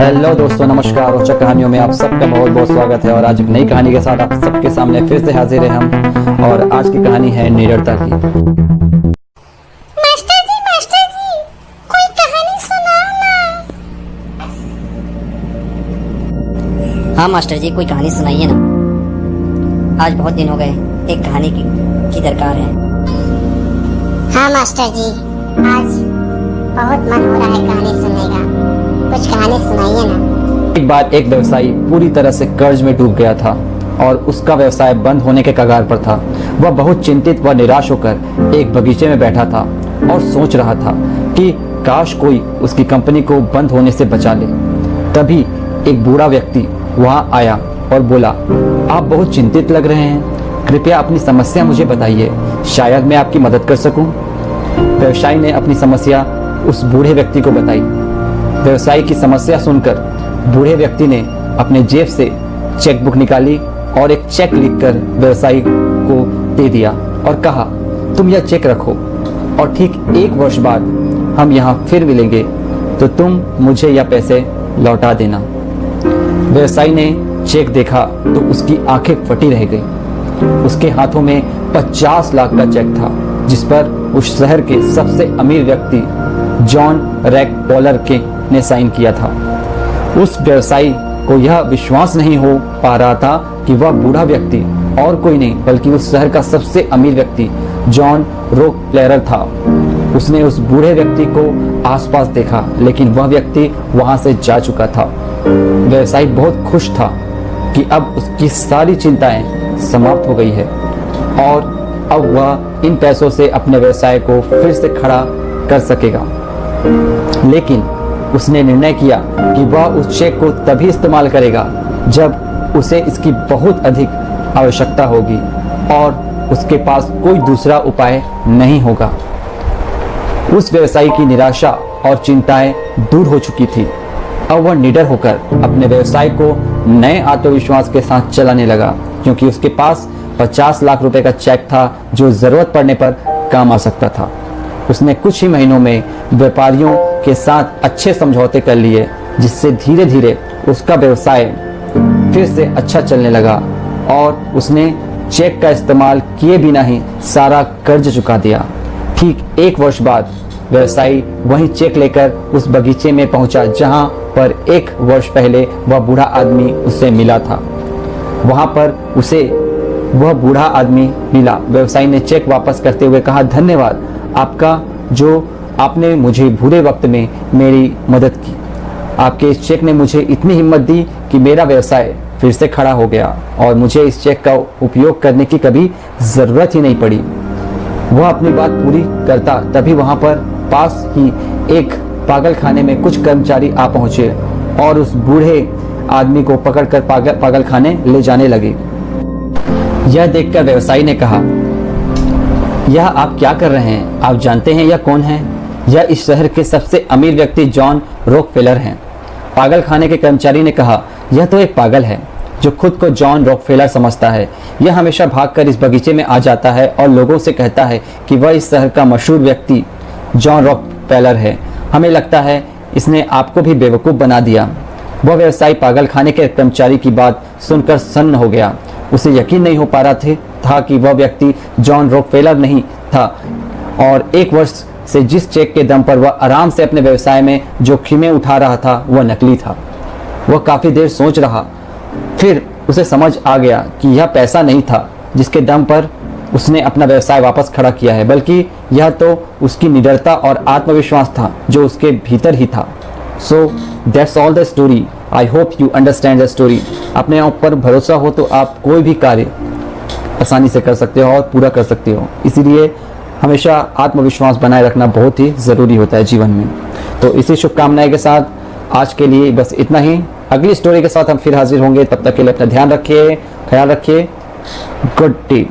Hello दोस्तों, नमस्कार। रोचक कहानियों में आप सबका बहुत बहुत स्वागत है। और आज एक नई कहानी के साथ आप सबके सामने फिर से हाजिर हैं हम। और आज की कहानी है निडरता की। मास्टर जी, कोई कहानी सुनाओ ना। हाँ मास्टर जी, कोई कहानी सुनाइए ना। आज बहुत दिन हो गए, एक कहानी की दरकार है। हाँ मास्टर जी, आज बहुत मन हो रहा है कहानी सुनने का। कुछ कहानी सुनाइए ना। एक बार एक व्यवसायी पूरी तरह से कर्ज में डूब गया था और उसका व्यवसाय बंद होने के कगार पर था। वह बहुत चिंतित व निराश होकर एक बगीचे में बैठा था और सोच रहा था कि काश कोई उसकी कंपनी को बंद होने से बचा ले। तभी एक बूढ़ा व्यक्ति वहां आया और बोला, आप बहुत चिंतित लग रहे हैं, कृपया अपनी समस्या मुझे बताइए, शायद मैं आपकी मदद कर सकूं। व्यवसायी ने अपनी समस्या उस बूढ़े व्यक्ति को बताई। व्यवसायी की समस्या सुनकर बूढ़े व्यक्ति ने अपने जेब से चेक बुक निकाली और एक चेक लिखकर व्यवसायी को दे दिया और कहा, तुम यह चेक रखो और ठीक 1 वर्ष बाद हम यहाँ फिर मिलेंगे तो तुम मुझे यह पैसे लौटा देना। व्यवसायी ने चेक देखा तो उसकी आंखें फटी रह गई। उसके हाथों में 50 लाख का चेक था, जिस पर उस शहर के सबसे अमीर व्यक्ति जॉन रॉकफेलर ने साइन किया था। उस व्यवसायी को यह विश्वास नहीं हो पा रहा था कि वह बूढ़ा व्यक्ति और कोई नहीं बल्कि उस शहर का सबसे अमीर व्यक्ति जॉन रॉकफेलर था। उसने उस बूढ़े व्यक्ति को आसपास देखा, लेकिन वह व्यक्ति वहां से जा चुका था। व्यवसायी बहुत खुश था कि अब उसकी सारी चिंताएं समाप्त हो गई है और अब वह इन पैसों से अपने व्यवसाय को फिर से खड़ा कर सकेगा। लेकिन उसने निर्णय किया कि वह उस चेक को तभी इस्तेमाल करेगा जब उसे इसकी बहुत अधिक आवश्यकता होगी और उसके पास कोई दूसरा उपाय नहीं होगा। उस व्यवसायी की निराशा और चिंताएं दूर हो चुकी थी। अब वह निडर होकर अपने व्यवसाय को नए आत्मविश्वास के साथ चलाने लगा, क्योंकि उसके पास 50 लाख रुपए का चेक था जो जरूरत पड़ने पर काम आ सकता था। उसने कुछ ही महीनों में व्यापारियों के साथ अच्छे समझौते कर लिए, जिससे धीरे धीरे उसका व्यवसाय फिर से अच्छा चलने लगा और उसने चेक का इस्तेमाल किए बिना ही सारा कर्ज चुका दिया। ठीक 1 वर्ष बाद व्यवसायी वही चेक लेकर उस बगीचे में पहुंचा जहां पर 1 वर्ष पहले वह बूढ़ा आदमी उससे मिला था। वहां पर उसे वह बूढ़ा आदमी मिला। व्यवसायी ने चेक वापस करते हुए कहा, धन्यवाद आपका, जो आपने मुझे बुरे वक्त में मेरी मदद की। आपके इस चेक ने मुझे इतनी हिम्मत दी कि मेरा व्यवसाय फिर से खड़ा हो गया और मुझे इस चेक का उपयोग करने की कभी जरूरत ही नहीं पड़ी। वह अपनी बात पूरी करता तभी वहां पर पास ही एक पागल खाने में कुछ कर्मचारी आ पहुंचे और उस बूढ़े आदमी को पकड़कर पागल खाने ले जाने लगे। यह देखकर व्यवसायी ने कहा, यह आप क्या कर रहे हैं? आप जानते हैं यह कौन है? यह इस शहर के सबसे अमीर व्यक्ति जॉन रॉकफेलर हैं। पागल खाने के कर्मचारी ने कहा, यह तो एक पागल है जो खुद को जॉन रॉकफेलर समझता है। यह हमेशा भागकर इस बगीचे में आ जाता है और लोगों से कहता है कि वह इस शहर का मशहूर व्यक्ति जॉन रॉकफेलर है। हमें लगता है इसने आपको भी बेवकूफ़ बना दिया। वह व्यवसायी पागल खाने के कर्मचारी की बात सुनकर सन्न हो गया। उसे यकीन नहीं हो पा रहा था कि वह व्यक्ति जॉन रॉकफेलर नहीं था और 1 वर्ष से जिस चेक के दम पर वह आराम से अपने व्यवसाय में जोखिमें उठा रहा था वह नकली था। वह काफी देर सोच रहा, फिर उसे समझ आ गया कि यह पैसा नहीं था जिसके दम पर उसने अपना व्यवसाय वापस खड़ा किया है, बल्कि यह तो उसकी निडरता और आत्मविश्वास था जो उसके भीतर ही था। So that's all the story. I hope you understand the story. अपने आप पर भरोसा हो तो आप कोई भी कार्य आसानी से कर सकते हो और पूरा कर सकते हो। इसीलिए हमेशा आत्मविश्वास बनाए रखना बहुत ही ज़रूरी होता है जीवन में। तो इसी शुभकामनाएं के साथ आज के लिए बस इतना ही। अगली स्टोरी के साथ हम फिर हाजिर होंगे। तब तक के लिए अपना ध्यान रखिए, ख्याल रखिए। Good day.